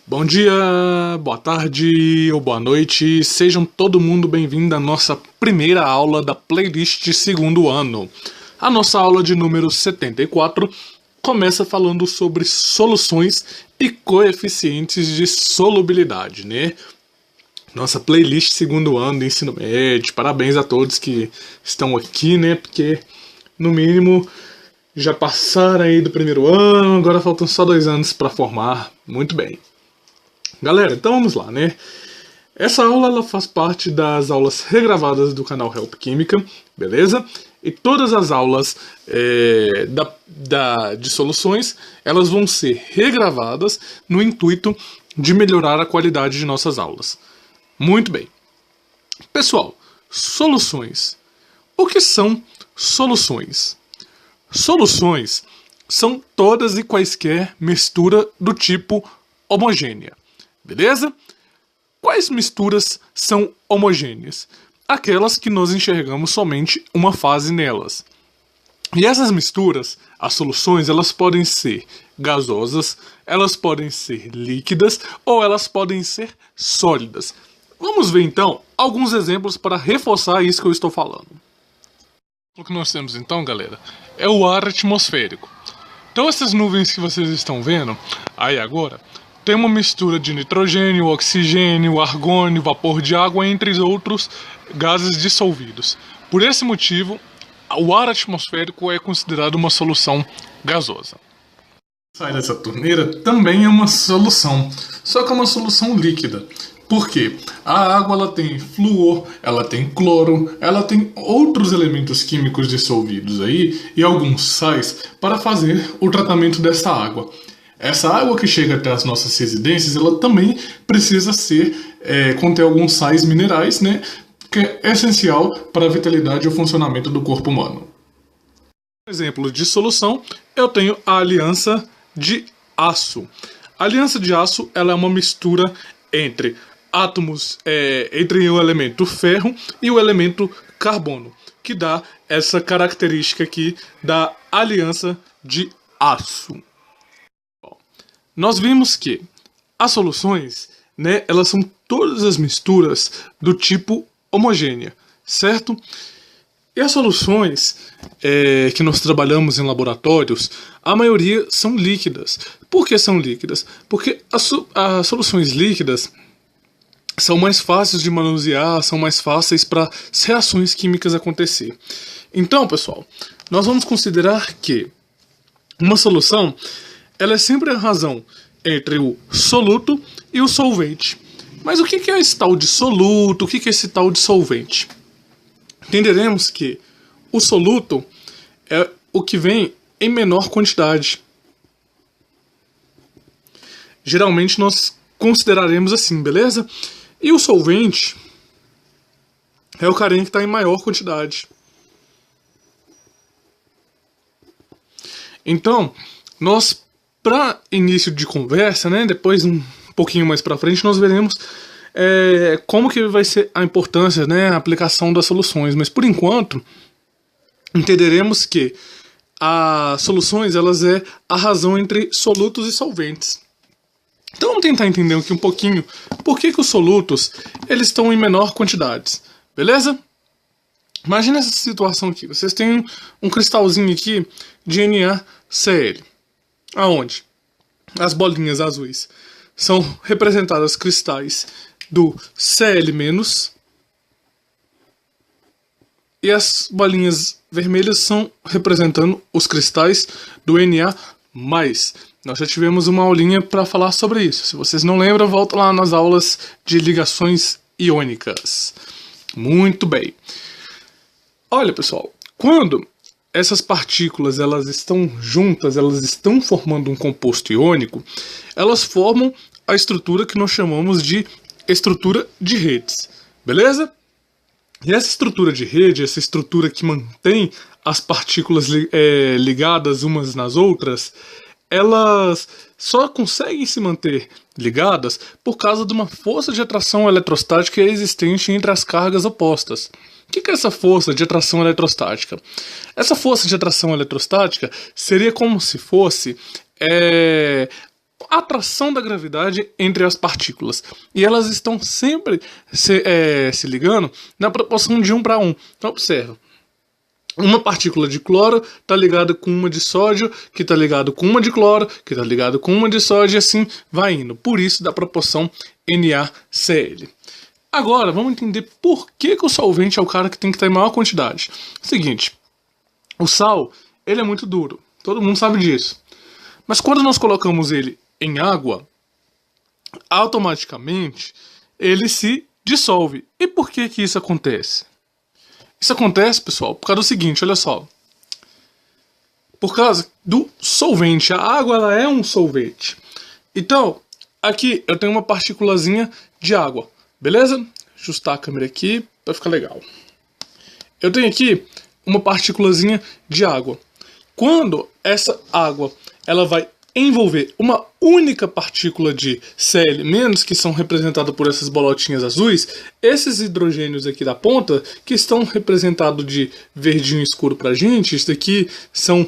Bom dia, boa tarde ou boa noite, sejam todo mundo bem-vindo à nossa primeira aula da playlist segundo ano. A nossa aula de número 74 começa falando sobre soluções e coeficientes de solubilidade, né? Nossa playlist segundo ano de ensino médio, parabéns a todos que estão aqui, né? Porque, no mínimo, já passaram aí do primeiro ano, agora faltam só 2 anos para formar, muito bem. Galera, então vamos lá, né? Essa aula ela faz parte das aulas regravadas do canal Help Química, beleza? E todas as aulas de soluções, elas vão ser regravadas no intuito de melhorar a qualidade de nossas aulas. Muito bem. Pessoal, soluções. O que são soluções? Soluções são todas e quaisquer mistura do tipo homogênea. Beleza? Quais misturas são homogêneas? Aquelas que nós enxergamos somente uma fase nelas. E essas misturas, as soluções, elas podem ser gasosas, elas podem ser líquidas ou elas podem ser sólidas. Vamos ver então alguns exemplos para reforçar isso que eu estou falando. O que nós temos então, galera, é o ar atmosférico. Então essas nuvens que vocês estão vendo aí agora, tem uma mistura de nitrogênio, oxigênio, argônio, vapor de água, entre outros gases dissolvidos. Por esse motivo, o ar atmosférico é considerado uma solução gasosa. Sai dessa torneira também é uma solução, só que é uma solução líquida. Por quê? A água ela tem flúor, ela tem cloro, ela tem outros elementos químicos dissolvidos aí e alguns sais para fazer o tratamento dessa água. Essa água que chega até as nossas residências, ela também precisa conter alguns sais minerais, né, que é essencial para a vitalidade e o funcionamento do corpo humano. Por exemplo de solução, eu tenho a aliança de aço. A aliança de aço ela é uma mistura entre átomos, entre o elemento ferro e o elemento carbono, que dá essa característica aqui da aliança de aço. Nós vimos que as soluções, né, elas são todas as misturas do tipo homogênea, certo? E as soluções que nós trabalhamos em laboratórios, a maioria são líquidas. Por que são líquidas? Porque as soluções líquidas são mais fáceis de manusear, são mais fáceis para as reações químicas acontecer. Então, pessoal, nós vamos considerar que uma solução ela é sempre a razão entre o soluto e o solvente. Mas o que é esse tal de soluto? O que é esse tal de solvente? Entenderemos que o soluto é o que vem em menor quantidade. Geralmente nós consideraremos assim, beleza? E o solvente é o carinha que está em maior quantidade. Então, nós, para início de conversa, né, depois um pouquinho mais para frente, nós veremos como que vai ser a importância, né, a aplicação das soluções. Mas por enquanto, entenderemos que as soluções elas é a razão entre solutos e solventes. Então vamos tentar entender aqui um pouquinho por que os solutos eles estão em menor quantidades, beleza? Imagina essa situação aqui, vocês têm um cristalzinho aqui de NaCl, aonde as bolinhas azuis são representadas cristais do Cl- e as bolinhas vermelhas são representando os cristais do Na+. Nós já tivemos uma aulinha para falar sobre isso. Se vocês não lembram, volta lá nas aulas de ligações iônicas. Muito bem. Olha, pessoal, quando essas partículas elas estão juntas, elas estão formando um composto iônico, elas formam a estrutura que nós chamamos de estrutura de redes, beleza? E essa estrutura de rede, essa estrutura que mantém as partículas ligadas umas nas outras, elas só conseguem se manter ligadas por causa de uma força de atração eletrostática existente entre as cargas opostas. O que é essa força de atração eletrostática? Essa força de atração eletrostática seria como se fosse atração da gravidade entre as partículas. E elas estão sempre se ligando na proporção de 1 para 1. Então observa. Uma partícula de cloro está ligada com uma de sódio, que está ligado com uma de cloro, que está ligado com uma de sódio, e assim vai indo. Por isso da proporção NaCl. Agora, vamos entender por que o solvente é o cara que tem que estar em maior quantidade. Seguinte, o sal, ele é muito duro. Todo mundo sabe disso. Mas quando nós colocamos ele em água, automaticamente ele se dissolve. E por que isso acontece? Isso acontece, pessoal, por causa do seguinte, olha só. Por causa do solvente. A água, ela é um solvente. Então, aqui eu tenho uma partículazinha de água. Beleza? Ajustar a câmera aqui para ficar legal. Eu tenho aqui uma partículazinha de água. Quando essa água ela vai envolver uma única partícula de Cl-, que são representadas por essas bolotinhas azuis, esses hidrogênios aqui da ponta, que estão representados de verdinho escuro pra gente, isso daqui são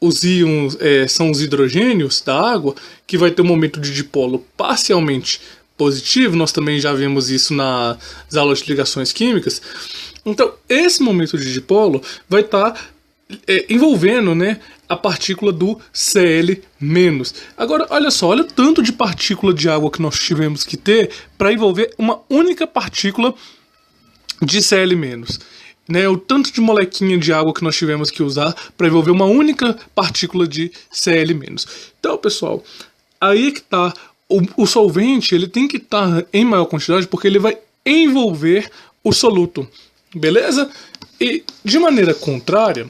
os íons, são os hidrogênios da água, que vai ter um momento de dipolo parcialmente positivo. Nós também já vimos isso nas aulas de ligações químicas. Então, esse momento de dipolo vai estar envolvendo, né, a partícula do Cl-. Agora, olha só, olha o tanto de partícula de água que nós tivemos que ter para envolver uma única partícula de Cl-. Né, o tanto de molequinha de água que nós tivemos que usar para envolver uma única partícula de Cl-. Então, pessoal, aí é que tá. O solvente, ele tem que estar em maior quantidade porque ele vai envolver o soluto. Beleza? E de maneira contrária,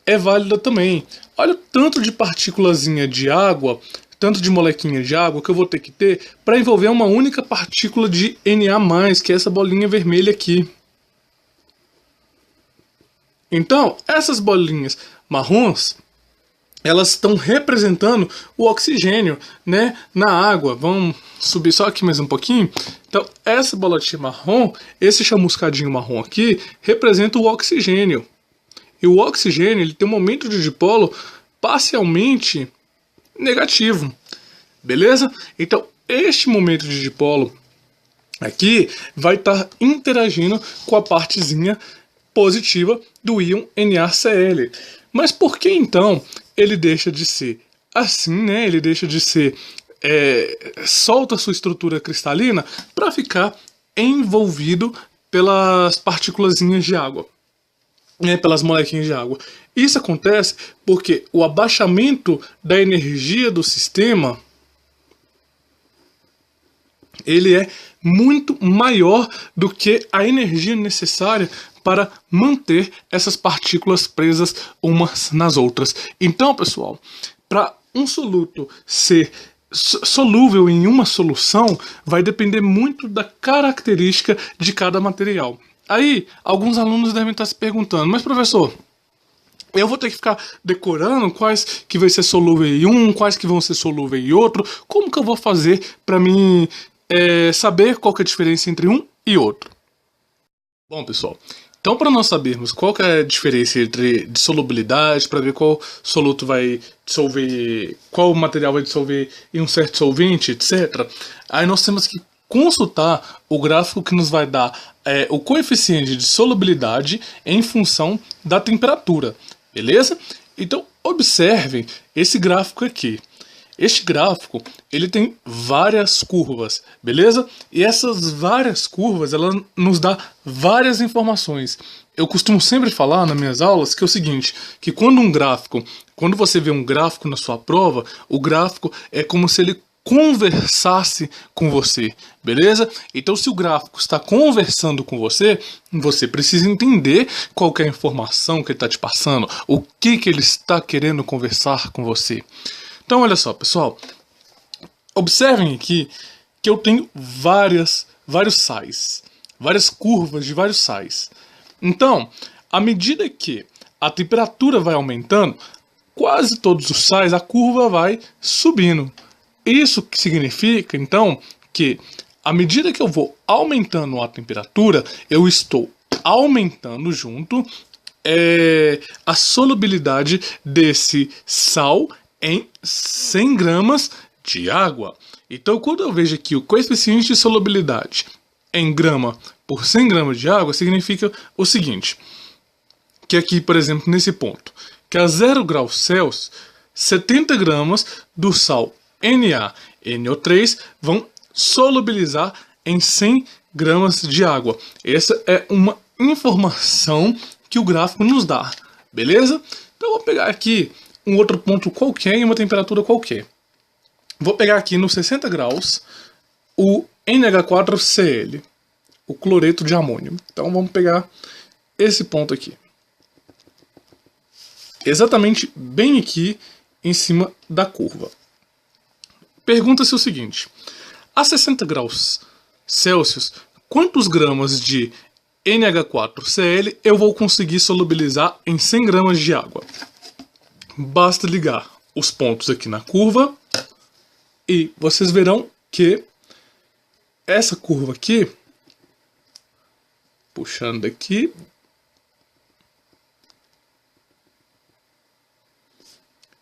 é válida também. Olha o tanto de partículazinha de água, tanto de molequinha de água que eu vou ter que ter para envolver uma única partícula de Na+, que é essa bolinha vermelha aqui. Então, essas bolinhas marrons, elas estão representando o oxigênio, né, na água. Vamos subir só aqui mais um pouquinho. Então, essa bolotinha marrom, esse chamuscadinho marrom aqui, representa o oxigênio. E o oxigênio, ele tem um momento de dipolo parcialmente negativo. Beleza? Então, este momento de dipolo aqui vai estar interagindo com a partezinha positiva do íon NaCl. Mas por que então ele deixa de ser assim, né? Ele deixa de ser solta sua estrutura cristalina para ficar envolvido pelas partículazinhas de água, né? Pelas molequinhas de água. Isso acontece porque o abaixamento da energia do sistema ele é muito maior do que a energia necessária para manter essas partículas presas umas nas outras. Então, pessoal, para um soluto ser solúvel em uma solução, vai depender muito da característica de cada material. Aí, alguns alunos devem estar se perguntando, mas professor, eu vou ter que ficar decorando quais que vai ser solúvel em um, quais que vão ser solúveis em outro, como que eu vou fazer para mim saber qual que é a diferença entre um e outro? Bom, pessoal, então para nós sabermos qual que é a diferença de solubilidade, para ver qual soluto vai dissolver, qual material vai dissolver em um certo solvente, etc., aí nós temos que consultar o gráfico que nos vai dar o coeficiente de solubilidade em função da temperatura, beleza? Então observem esse gráfico aqui. Este gráfico, ele tem várias curvas, beleza? E essas várias curvas, ela nos dá várias informações. Eu costumo sempre falar nas minhas aulas que é o seguinte, que quando você vê um gráfico na sua prova, o gráfico é como se ele conversasse com você, beleza? Então, se o gráfico está conversando com você, você precisa entender qual que é a informação que ele está te passando, o que ele está querendo conversar com você. Então, olha só, pessoal, observem aqui que eu tenho vários sais, várias curvas de vários sais. Então, à medida que a temperatura vai aumentando, quase todos os sais, a curva vai subindo. Isso que significa, então, que à medida que eu vou aumentando a temperatura, eu estou aumentando junto a solubilidade desse sal em 100 gramas de água. Então, quando eu vejo aqui o coeficiente de solubilidade em grama por 100 gramas de água, significa o seguinte, que aqui, por exemplo, nesse ponto, que a 0 graus Celsius, 70 gramas do sal NaNO3 vão solubilizar em 100 gramas de água. Essa é uma informação que o gráfico nos dá, beleza? Então, eu vou pegar aqui um outro ponto qualquer e uma temperatura qualquer. Vou pegar aqui no 60 graus o NH4Cl, o cloreto de amônio. Então vamos pegar esse ponto aqui. Exatamente bem aqui em cima da curva. Pergunta-se o seguinte: a 60 graus Celsius, quantos gramas de NH4Cl eu vou conseguir solubilizar em 100 gramas de água? Basta ligar os pontos aqui na curva e vocês verão que essa curva aqui, puxando aqui,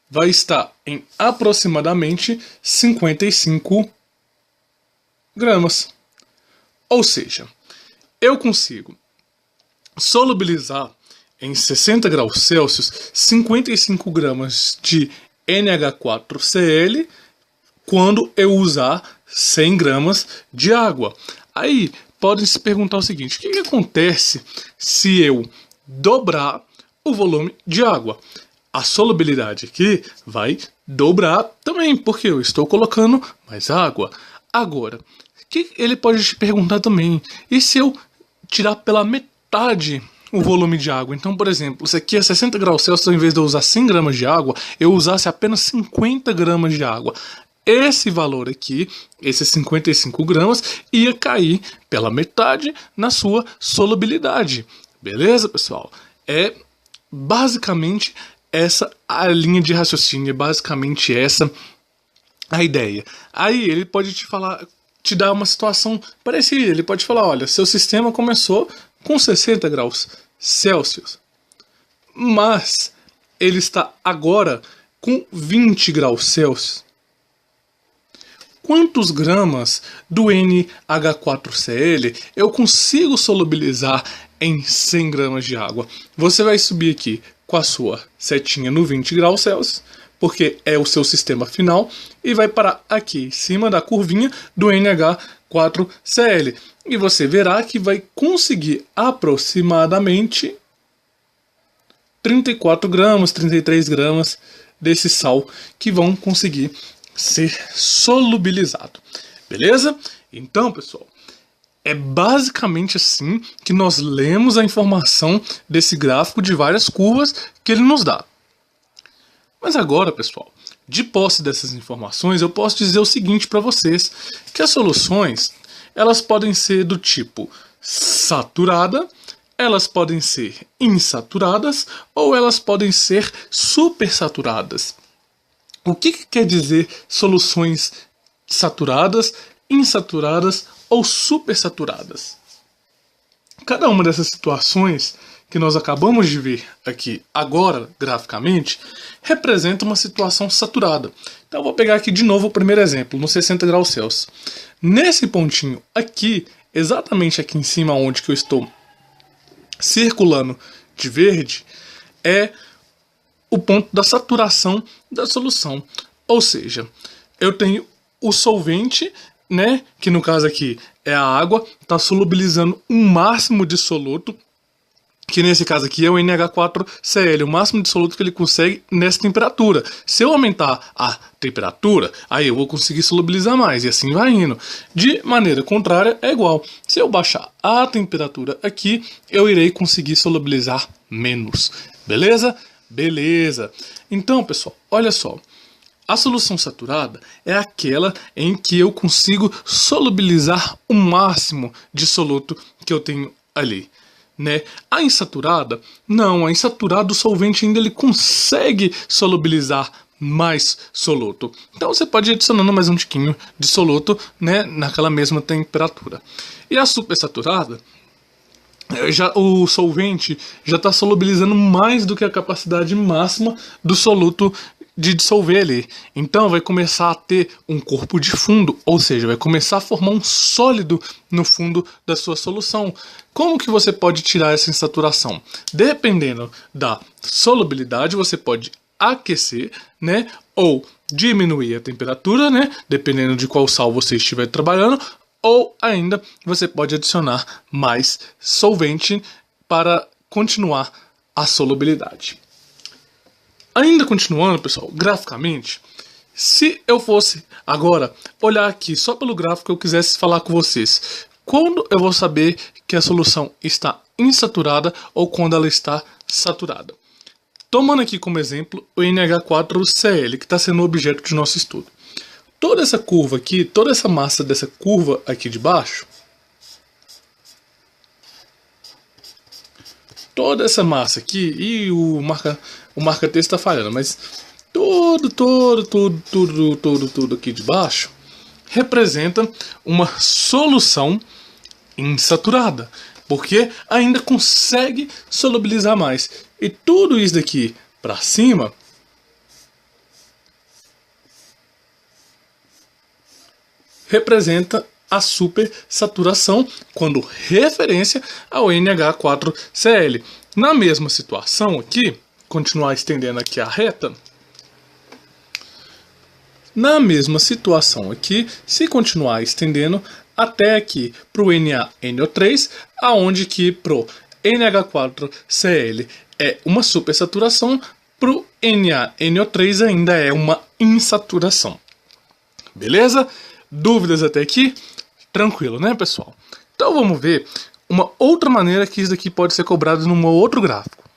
vai estar em aproximadamente 55 gramas. Ou seja, eu consigo solubilizar em 60 graus Celsius 55 gramas de NH4Cl quando eu usar 100 gramas de água. Aí podem se perguntar o seguinte: o que acontece se eu dobrar o volume de água? A solubilidade aqui vai dobrar também, porque eu estou colocando mais água. Agora, que ele pode te perguntar também: e se eu tirar pela metade o volume de água? Então, por exemplo, isso aqui é 60 graus Celsius, ao invés de eu usar 100 gramas de água, eu usasse apenas 50 gramas de água. Esse valor aqui, esses 55 gramas, ia cair pela metade na sua solubilidade. Beleza, pessoal? É basicamente essa a linha de raciocínio, é basicamente essa a ideia. Aí ele pode te dar uma situação parecida. Ele pode falar: olha, seu sistema começou com 60 graus Celsius, mas ele está agora com 20 graus Celsius. Quantos gramas do NH4Cl eu consigo solubilizar em 100 gramas de água? Você vai subir aqui com a sua setinha no 20 graus Celsius, porque é o seu sistema final, e vai parar aqui em cima da curvinha do NH4Cl. E você verá que vai conseguir aproximadamente 34 gramas, 33 gramas desse sal que vão conseguir ser solubilizado. Beleza? Então, pessoal, é basicamente assim que nós lemos a informação desse gráfico de várias curvas que ele nos dá. Mas agora, pessoal, de posse dessas informações, eu posso dizer o seguinte para vocês, que as soluções, elas podem ser do tipo saturada, elas podem ser insaturadas ou elas podem ser supersaturadas. O que quer dizer soluções saturadas, insaturadas ou supersaturadas? Cada uma dessas situações que nós acabamos de ver aqui agora, graficamente, representa uma situação saturada. Então eu vou pegar aqui de novo o primeiro exemplo, no 60 graus Celsius. Nesse pontinho aqui, exatamente aqui em cima onde que eu estou circulando de verde, é o ponto da saturação da solução. Ou seja, eu tenho o solvente, né, que no caso aqui é a água, está solubilizando um máximo de soluto, que nesse caso aqui é o NH4Cl, o máximo de soluto que ele consegue nessa temperatura. Se eu aumentar a temperatura, aí eu vou conseguir solubilizar mais, e assim vai indo. De maneira contrária, é igual. Se eu baixar a temperatura aqui, eu irei conseguir solubilizar menos. Beleza? Beleza. Então, pessoal, olha só. A solução saturada é aquela em que eu consigo solubilizar o máximo de soluto que eu tenho ali, né? A insaturada, não, a insaturada, o solvente ainda ele consegue solubilizar mais soluto. Então você pode ir adicionando mais um tiquinho de soluto, né, naquela mesma temperatura. E a supersaturada, o solvente já está solubilizando mais do que a capacidade máxima do soluto de dissolver ali. Então vai começar a ter um corpo de fundo, ou seja, vai começar a formar um sólido no fundo da sua solução. Como que você pode tirar essa insaturação? Dependendo da solubilidade, você pode aquecer, né, ou diminuir a temperatura, né, dependendo de qual sal você estiver trabalhando, ou ainda você pode adicionar mais solvente para continuar a solubilidade. Ainda continuando, pessoal, graficamente, se eu fosse agora olhar aqui só pelo gráfico, eu quisesse falar com vocês, quando eu vou saber que a solução está insaturada ou quando ela está saturada? Tomando aqui como exemplo o NH4Cl, que está sendo objeto de nosso estudo. Toda essa curva aqui, toda essa massa dessa curva aqui de baixo, toda essa massa aqui, e o marca-texto está falhando, mas tudo aqui de baixo representa uma solução insaturada, porque ainda consegue solubilizar mais. E tudo isso daqui para cima representa a supersaturação quando referência ao NH4Cl. Na mesma situação aqui, continuar estendendo aqui a reta, na mesma situação aqui, se continuar estendendo até aqui para o NaNO3, aonde que pro NH4Cl é uma supersaturação, pro NaNO3 ainda é uma insaturação. Beleza? Dúvidas até aqui? Tranquilo, né, pessoal? Então vamos ver uma outra maneira que isso daqui pode ser cobrado num outro gráfico.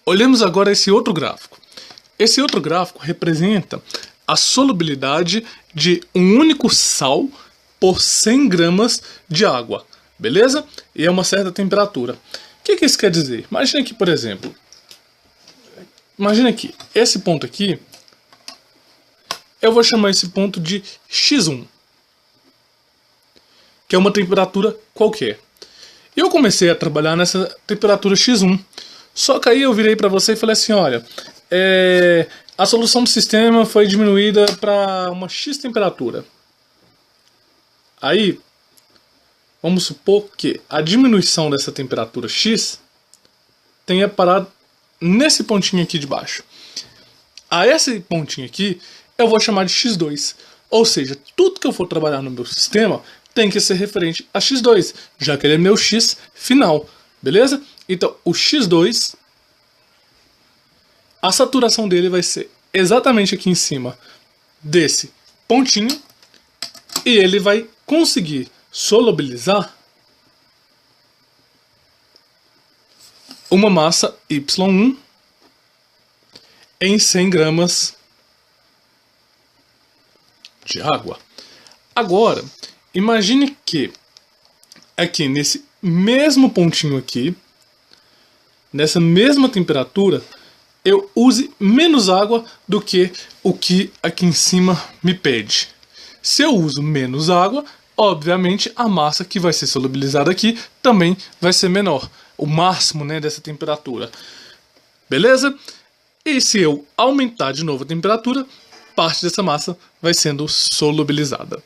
Olhemos agora esse outro gráfico. Esse outro gráfico representa a solubilidade de um único sal por 100 gramas de água, beleza? E é uma certa temperatura. O que isso quer dizer? Imagina aqui, por exemplo, imagina aqui, esse ponto aqui, eu vou chamar esse ponto de X1, que é uma temperatura qualquer. Eu comecei a trabalhar nessa temperatura X1, só que aí eu virei para você e falei assim, olha, a solução do sistema foi diminuída para uma X temperatura. Aí, vamos supor que a diminuição dessa temperatura X tenha parado nesse pontinho aqui de baixo. A esse pontinho aqui, eu vou chamar de X2. Ou seja, tudo que eu for trabalhar no meu sistema tem que ser referente a X2, já que ele é meu X final, beleza? Então, o X2, a saturação dele vai ser exatamente aqui em cima desse pontinho, e ele vai conseguir solubilizar uma massa Y1 em 100 gramas de água. Agora, imagine que aqui nesse mesmo pontinho aqui, nessa mesma temperatura, eu use menos água do que o que aqui em cima me pede. Se eu uso menos água, obviamente a massa que vai ser solubilizada aqui também vai ser menor. O máximo, né, dessa temperatura. Beleza? E se eu aumentar de novo a temperatura, parte dessa massa vai sendo solubilizada.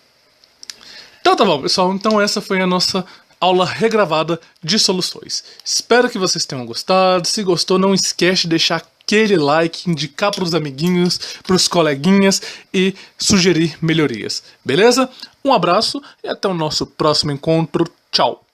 Então tá bom, pessoal. Então essa foi a nossa aula regravada de soluções. Espero que vocês tenham gostado. Se gostou, não esquece de deixar aquele like, indicar para os amiguinhos, para os coleguinhas e sugerir melhorias. Beleza? Um abraço e até o nosso próximo encontro. Tchau!